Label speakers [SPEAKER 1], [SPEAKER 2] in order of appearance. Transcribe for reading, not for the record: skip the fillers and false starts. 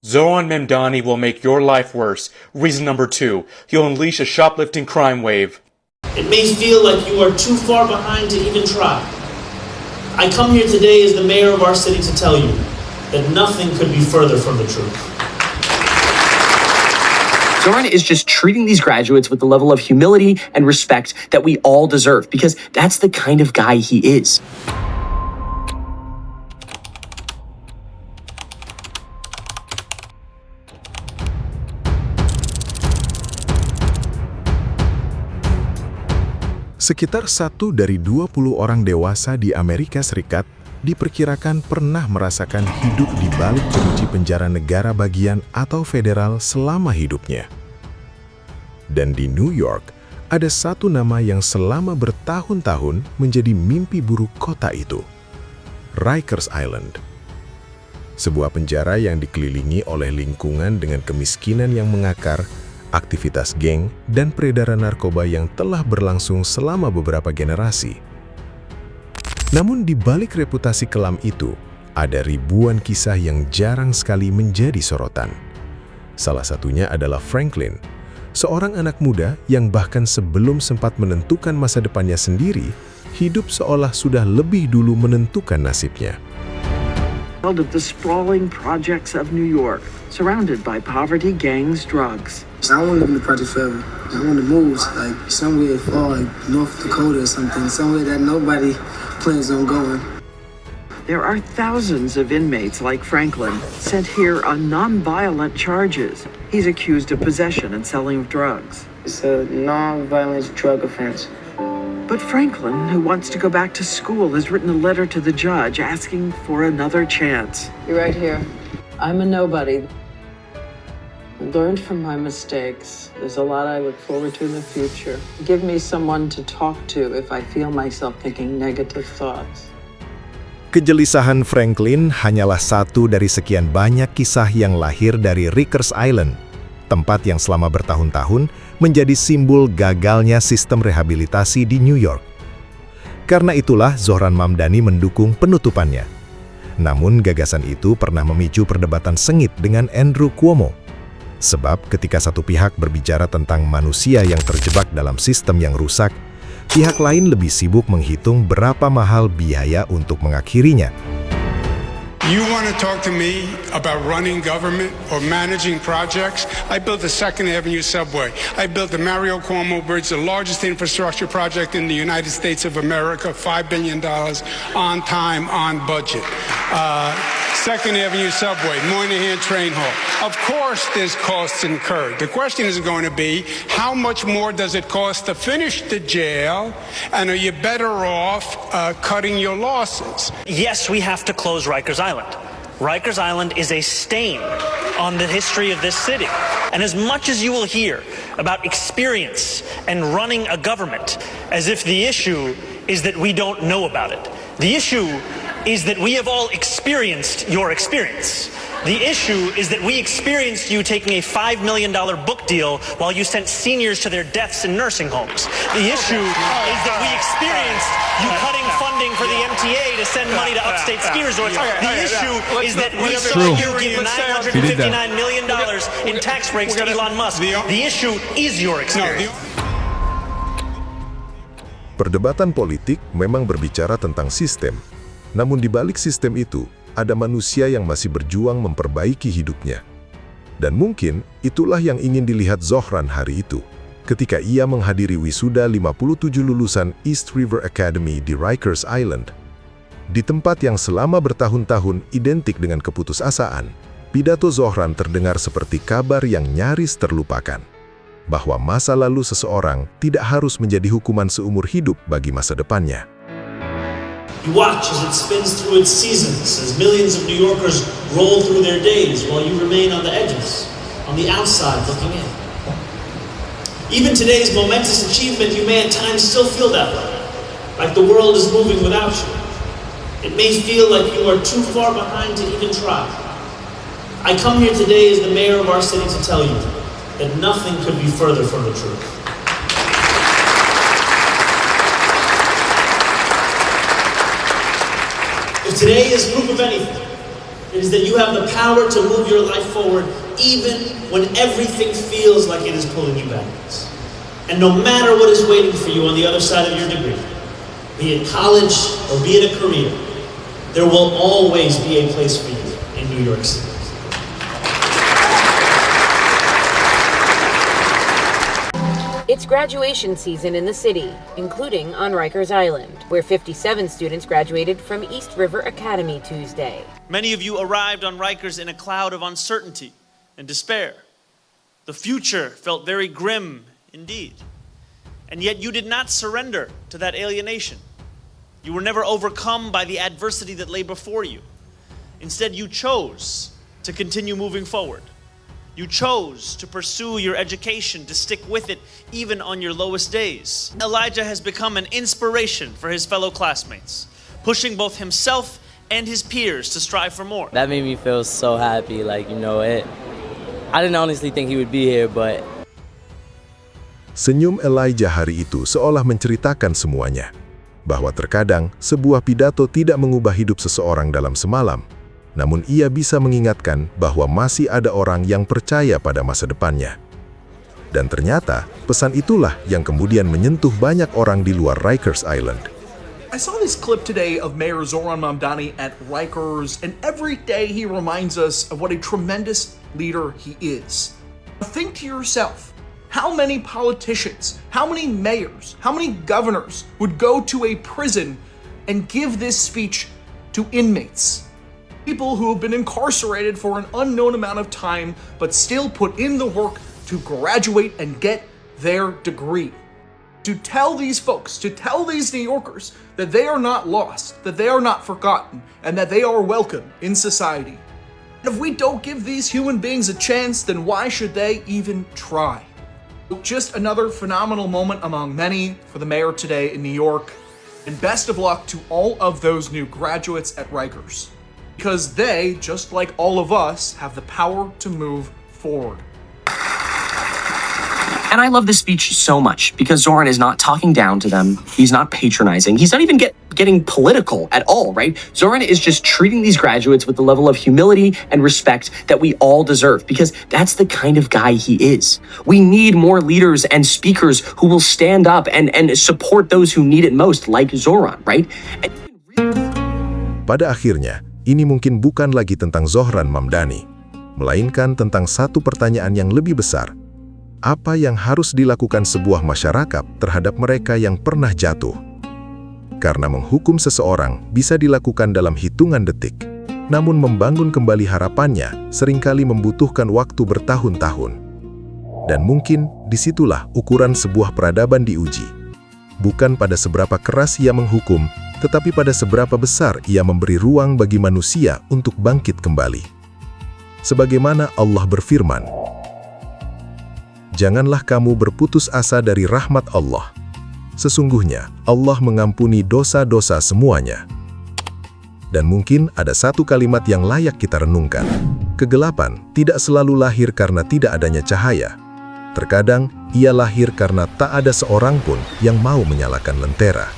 [SPEAKER 1] Zoran Memdani will make your life worse. Reason number 2, he'll unleash a shoplifting crime wave.
[SPEAKER 2] It may feel like you are too far behind to even try. I come here today as the mayor of our city to tell you that nothing could be further from the truth.
[SPEAKER 3] Zoran is just treating these graduates with the level of humility and respect that we all deserve, because that's the kind of guy he is.
[SPEAKER 4] Sekitar 1 dari 20 orang dewasa di Amerika Serikat diperkirakan pernah merasakan hidup di balik jeruji penjara negara bagian atau federal selama hidupnya. Dan di New York, ada satu nama yang selama bertahun-tahun menjadi mimpi buruk kota itu. Rikers Island. Sebuah penjara yang dikelilingi oleh lingkungan dengan kemiskinan yang mengakar, aktivitas geng, dan peredaran narkoba yang telah berlangsung selama beberapa generasi. Namun di balik reputasi kelam itu, ada ribuan kisah yang jarang sekali menjadi sorotan. Salah satunya adalah Franklin, seorang anak muda yang bahkan sebelum sempat menentukan masa depannya sendiri, hidup seolah sudah lebih dulu menentukan nasibnya.
[SPEAKER 5] Of the sprawling projects of New York, surrounded by poverty, gangs, drugs.
[SPEAKER 6] I want to live in the project forever. I want to move, like somewhere far, like North Dakota or something, somewhere that nobody plans on going.
[SPEAKER 5] There are thousands of inmates like Franklin sent here on non-violent charges. He's accused of possession and selling of drugs.
[SPEAKER 6] It's a non-violent drug offense.
[SPEAKER 5] But Franklin, who wants to go back to school, has written a letter to the judge asking for another chance.
[SPEAKER 7] You're right here. I'm a nobody. I learned from my mistakes. There's a lot I look forward to in the future. Give me someone to talk to if I feel myself thinking negative thoughts.
[SPEAKER 4] Kegelisahan Franklin hanyalah satu dari sekian banyak kisah yang lahir dari Rikers Island, tempat yang selama bertahun-tahun menjadi simbol gagalnya sistem rehabilitasi di New York. Karena itulah Zoran Memdani mendukung penutupannya. Namun gagasan itu pernah memicu perdebatan sengit dengan Andrew Cuomo. Sebab ketika satu pihak berbicara tentang manusia yang terjebak dalam sistem yang rusak, pihak lain lebih sibuk menghitung berapa mahal biaya untuk mengakhirinya.
[SPEAKER 8] You want to talk to me about running government or managing projects? I built the 2nd Avenue subway. I built the Mario Cuomo Bridge, the largest infrastructure project in the United States of America, $5 billion, on time, on budget. 2nd Avenue subway, Moynihan train hall. Of course there's costs incurred. The question is going to be, how much more does it cost to finish the jail, and are you better off cutting your losses?
[SPEAKER 9] Yes, we have to close Rikers Island. Rikers Island is a stain on the history of this city. And as much as you will hear about experience and running a government as if the issue is that we don't know about it, the issue is that we have all experienced your experience. The issue is that we experienced you taking a $5 million book deal while you sent seniors to their deaths in nursing homes. The issue is that we experienced you cutting funding for the MTA to send money to upstate ski resorts. The issue is that we saw you give $959 million in tax breaks to Elon Musk. The issue is your experience.
[SPEAKER 4] Perdebatan politik memang berbicara tentang sistem. Namun di balik sistem itu, ada manusia yang masih berjuang memperbaiki hidupnya. Dan mungkin itulah yang ingin dilihat Zoran hari itu, ketika ia menghadiri wisuda 57 lulusan East River Academy di Rikers Island. Di tempat yang selama bertahun-tahun identik dengan keputusasaan, pidato Zoran terdengar seperti kabar yang nyaris terlupakan. Bahwa masa lalu seseorang tidak harus menjadi hukuman seumur hidup bagi masa depannya.
[SPEAKER 2] You watch as it spins through its seasons, as millions of New Yorkers roll through their days while you remain on the edges, on the outside looking in. Even today's momentous achievement, you may at times still feel that way, like the world is moving without you. It may feel like you are too far behind to even try. I come here today as the mayor of our city to tell you that nothing could be further from the truth. If today is proof of anything, It is that you have the power to move your life forward even when everything feels like it is pulling you backwards. And no matter what is waiting for you on the other side of your degree, be it college or be it a career, there will always be a place for you in New York City.
[SPEAKER 10] It's graduation season in the city, including on Rikers Island, where 57 students graduated from East River Academy Tuesday.
[SPEAKER 2] Many of you arrived on Rikers in a cloud of uncertainty and despair. The future felt very grim indeed. And yet you did not surrender to that alienation. You were never overcome by the adversity that lay before you. Instead, you chose to continue moving forward. You chose to pursue your education, to stick with it even on your lowest days. Elijah has become an inspiration for his fellow classmates, pushing both himself and his peers to strive for more.
[SPEAKER 11] That made me feel so happy, I didn't honestly think he would be here, but...
[SPEAKER 4] Senyum Elijah hari itu seolah menceritakan semuanya. Bahwa terkadang sebuah pidato tidak mengubah hidup seseorang dalam semalam, namun ia bisa mengingatkan bahwa masih ada orang yang percaya pada masa depannya. Dan ternyata, pesan itulah yang kemudian menyentuh banyak orang di luar Rikers Island.
[SPEAKER 12] I saw this clip today of Mayor Zoran Mamdani at Rikers, and every day he reminds us of what a tremendous leader he is. Think to yourself, how many politicians, how many mayors, how many governors would go to a prison and give this speech to inmates? People who have been incarcerated for an unknown amount of time, but still put in the work to graduate and get their degree. To tell these folks, to tell these New Yorkers that they are not lost, that they are not forgotten, and that they are welcome in society. And if we don't give these human beings a chance, then why should they even try? Just another phenomenal moment among many for the mayor today in New York, and best of luck to all of those new graduates at Rikers. Because they, just like all of us, have the power to move forward.
[SPEAKER 3] And I love this speech so much because Zoran is not talking down to them. He's not patronizing. He's not even getting political at all, right? Zoran is just treating these graduates with the level of humility and respect that we all deserve because that's the kind of guy he is. We need more leaders and speakers who will stand up and support those who need it most, like Zoran, right?
[SPEAKER 4] Pada akhirnya, ini mungkin bukan lagi tentang Zoran Mamdani, melainkan tentang satu pertanyaan yang lebih besar. Apa yang harus dilakukan sebuah masyarakat terhadap mereka yang pernah jatuh? Karena menghukum seseorang bisa dilakukan dalam hitungan detik, namun membangun kembali harapannya seringkali membutuhkan waktu bertahun-tahun. Dan mungkin disitulah ukuran sebuah peradaban diuji. Bukan pada seberapa keras ia menghukum, tetapi pada seberapa besar ia memberi ruang bagi manusia untuk bangkit kembali. Sebagaimana Allah berfirman, "Janganlah kamu berputus asa dari rahmat Allah. Sesungguhnya Allah mengampuni dosa-dosa semuanya." Dan mungkin ada satu kalimat yang layak kita renungkan. Kegelapan tidak selalu lahir karena tidak adanya cahaya. Terkadang ia lahir karena tak ada seorang pun yang mau menyalakan lentera.